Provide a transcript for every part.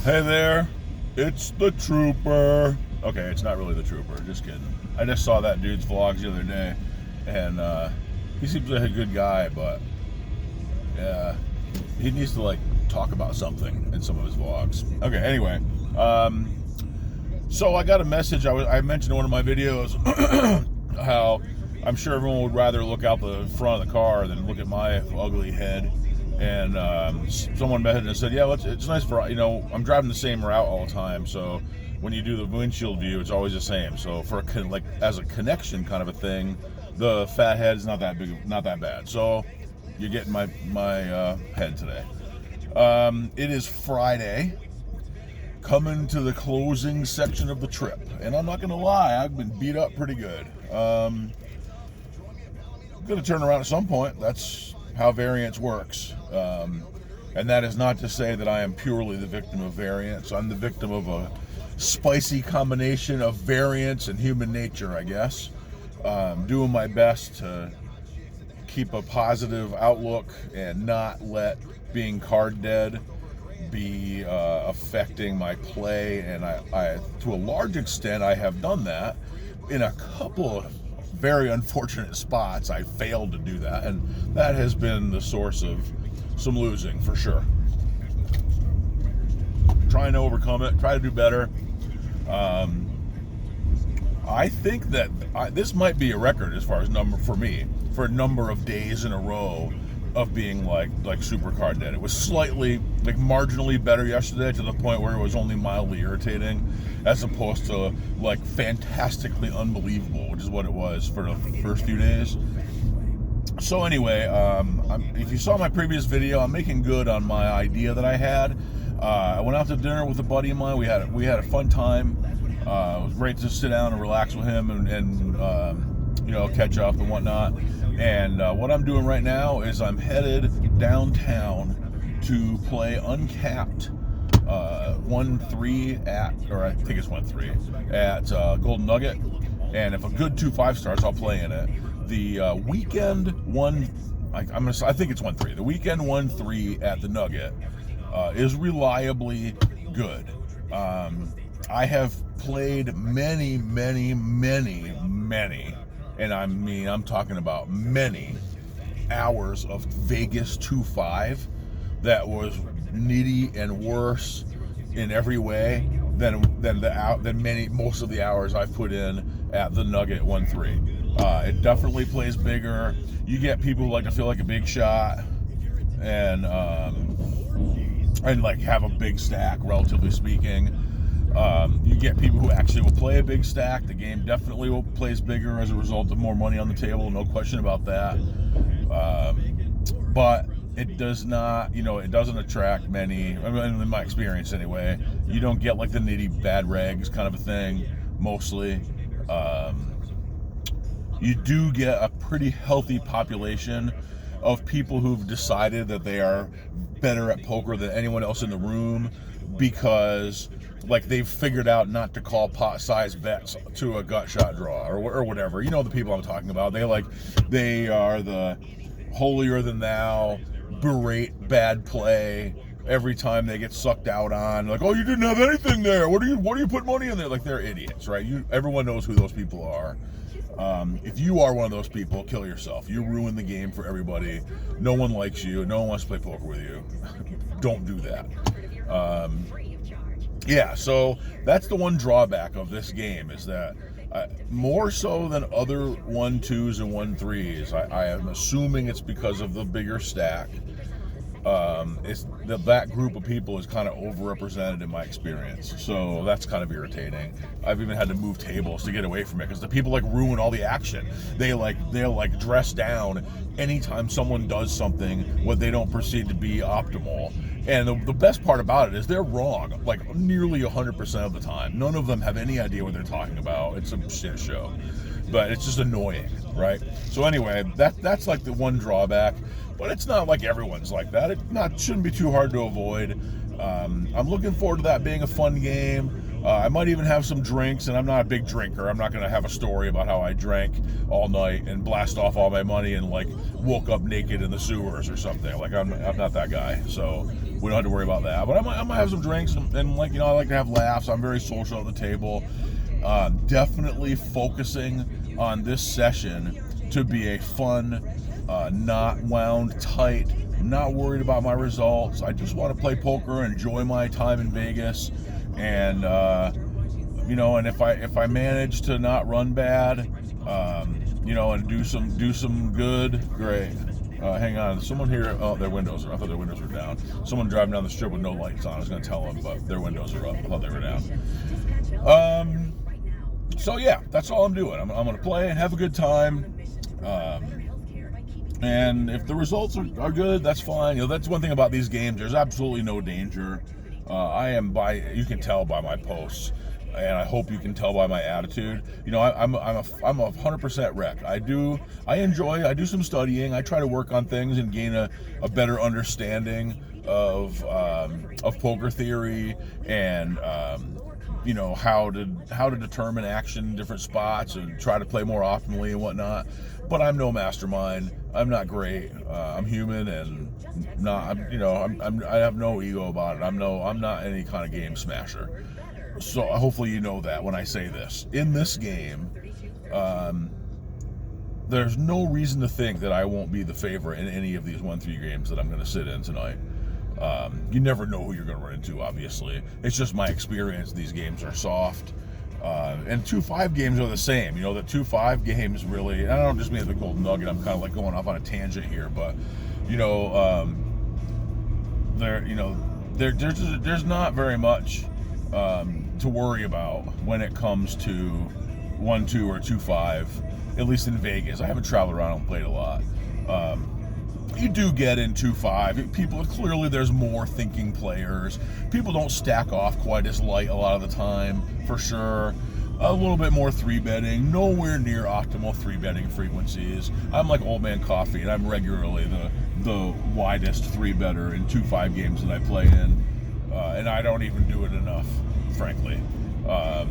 Hey there, it's the Trooper. Okay, it's not really the Trooper, just kidding. I just saw that dude's vlogs the other day, and he seems like a good guy, but he needs to like talk about something in some of his vlogs. Okay, anyway, so I got a message. I mentioned in one of my videos how I'm sure everyone would rather look out the front of the car than look at my ugly head. And someone messaged and said, yeah, well, it's nice for, I'm driving the same route all the time, so when you do the windshield view, it's always the same. So for as a connection kind of a thing, the fat head is not that big, not that bad. So you're getting my head today. It is Friday, coming to the closing section of the trip, and I'm not gonna lie, I've been beat up pretty good. I'm gonna turn around at some point. That's how variance works. And that is not to say that I am purely the victim of variance. I'm the victim of a spicy combination of variance and human nature, I guess. Doing my best to keep a positive outlook and not let being card dead be affecting my play. And I, to a large extent, I have done that in a couple of very unfortunate spots. I failed to do that, and that has been the source of some losing for sure. Trying to overcome it, try to do better. I think that this might be a record as far as number for me for a number of days in a row of being like super card dead. It was slightly marginally better yesterday, to the point where it was only mildly irritating, as opposed to like fantastically unbelievable, which is what it was for the first few days. So anyway, if you saw my previous video, I'm making good on my idea that I had. I went out to dinner with a buddy of mine. We had a fun time. It was great to sit down and relax with him and catch up and whatnot. And what I'm doing right now is I'm headed downtown to play uncapped 1-3 at Golden Nugget. And if a good 2 5-stars, I'll play in it. The weekend I think it's 1-3. The weekend 1-3 at the Nugget is reliably good. I have played many, and I'm talking about many hours of Vegas 2-5 that was nitty and worse in every way than most of the hours I've put in at the Nugget 1-3. It definitely plays bigger. You get people who like to feel like a big shot and like have a big stack, relatively speaking. You get people who actually will play a big stack. The game definitely plays bigger as a result of more money on the table, no question about that. But it does not, it doesn't attract many, in my experience anyway. You don't get like the nitty bad regs kind of a thing, mostly. You do get a pretty healthy population of people who've decided that they are better at poker than anyone else in the room, because they've figured out not to call pot-sized bets to a gut shot draw or whatever. You know the people I'm talking about. They are the holier than thou, berate bad play every time they get sucked out on. Like, oh, you didn't have anything there. What do you put money in there? Like, they're idiots, right? Everyone knows who those people are. If you are one of those people, kill yourself. You ruin the game for everybody. No one likes you. No one wants to play poker with you. Don't do that. So that's the one drawback of this game, is that more so than other 1-2s and 1-3s, I am assuming it's because of the bigger stack. It's that group of people is kind of overrepresented in my experience, so that's kind of irritating. I've even had to move tables to get away from it, because the people ruin all the action. They'll dress down anytime someone does something what they don't perceive to be optimal. And the best part about it is they're wrong, nearly 100% of the time. None of them have any idea what they're talking about. It's a shit show, but it's just annoying, right? So anyway, that's the one drawback. But it's not like everyone's like that. Shouldn't be too hard to avoid. I'm looking forward to that being a fun game. I might even have some drinks, and I'm not a big drinker. I'm not going to have a story about how I drank all night and blast off all my money and like woke up naked in the sewers or something. Like I'm not that guy, so we don't have to worry about that. But I might have some drinks, and like, you know, I like to have laughs. I'm very social at the table. Definitely focusing on this session to be a fun, not wound tight, not worried about my results. I just want to play poker, enjoy my time in Vegas, and you know, and if I manage to not run bad, you know, and do some good, great. Hang on, someone here. Oh, their windows are. I thought their windows were down. Someone driving down the strip with no lights on. I was going to tell them, but their windows are up. I thought they were down. So yeah, that's all I'm doing. I'm going to play and have a good time. And if the results are good, that's fine. You know, that's one thing about these games. There's absolutely no danger. You can tell by my posts, and I hope you can tell by my attitude. You know, I'm a 100% wreck. I do some studying. I try to work on things and gain a better understanding of poker theory and you know, how to determine action in different spots and try to play more optimally and whatnot. But I'm no mastermind. I'm not great. I'm human and I have no ego about it. I'm not any kind of game smasher. So hopefully you know that when I say this. In this game, there's no reason to think that I won't be the favorite in any of these 1-3 games that I'm going to sit in tonight. You never know who you're going to run into, obviously. It's just my experience. These games are soft. And 2-5 games are the same. You know, the 2-5 games really, and I don't just mean the Golden Nugget. I'm kind of like going off on a tangent here, but, you know, there's not very much to worry about when it comes to 1-2 or 2-5, at least in Vegas. I haven't traveled around and played a lot. You do get in 2-5. People, clearly there's more thinking players. People don't stack off quite as light a lot of the time, for sure. A little bit more 3-betting, nowhere near optimal 3-betting frequencies. I'm like Old Man Coffee, and I'm regularly the widest 3-better in 2-5 games that I play in, and I don't even do it enough, frankly. But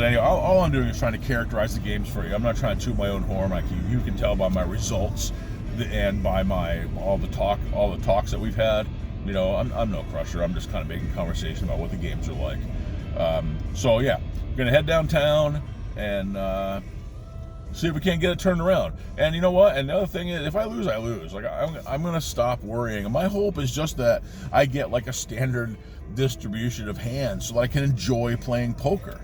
anyway, all I'm doing is trying to characterize the games for you. I'm not trying to toot my own horn. Like you can tell by my results and by all the talks that we've had. You know, I'm no crusher. I'm just kind of making conversation about what the games are like. So yeah, I'm gonna head downtown and see if we can't get it turned around. And you know what? And the other thing is, if I lose, I lose. Like I'm gonna stop worrying. And my hope is just that I get like a standard distribution of hands so that I can enjoy playing poker.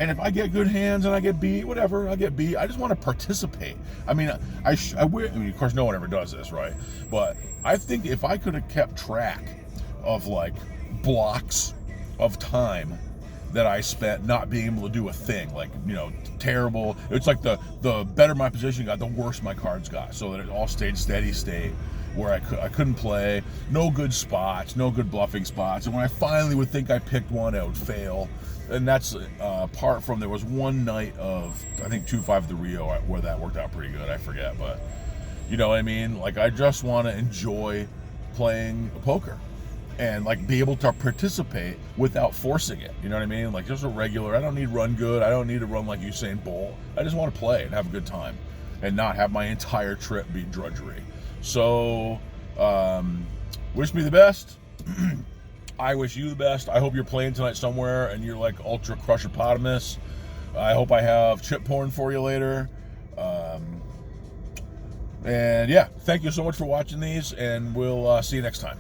And if I get good hands and I get beat, whatever, I get beat. I just want to participate. I mean, I mean, of course, no one ever does this, right? But I think if I could have kept track of like blocks of time that I spent not being able to do a thing, like, you know, terrible. It's like the better my position got, the worse my cards got, so that it all stayed steady state, where I couldn't play, no good spots, no good bluffing spots. And when I finally would think I picked one, I would fail. And that's apart from, there was one night of, I think 2-5 at the Rio where that worked out pretty good. I forget, but you know what I mean? Like, I just want to enjoy playing poker and like be able to participate without forcing it. You know what I mean? Like, just a regular, I don't need run good. I don't need to run like Usain Bolt. I just want to play and have a good time and not have my entire trip be drudgery. So, wish me the best. I wish you the best. I hope you're playing tonight somewhere and you're like ultra crushopotamus. I hope I have chip porn for you later. And yeah, thank you so much for watching these, and we'll see you next time.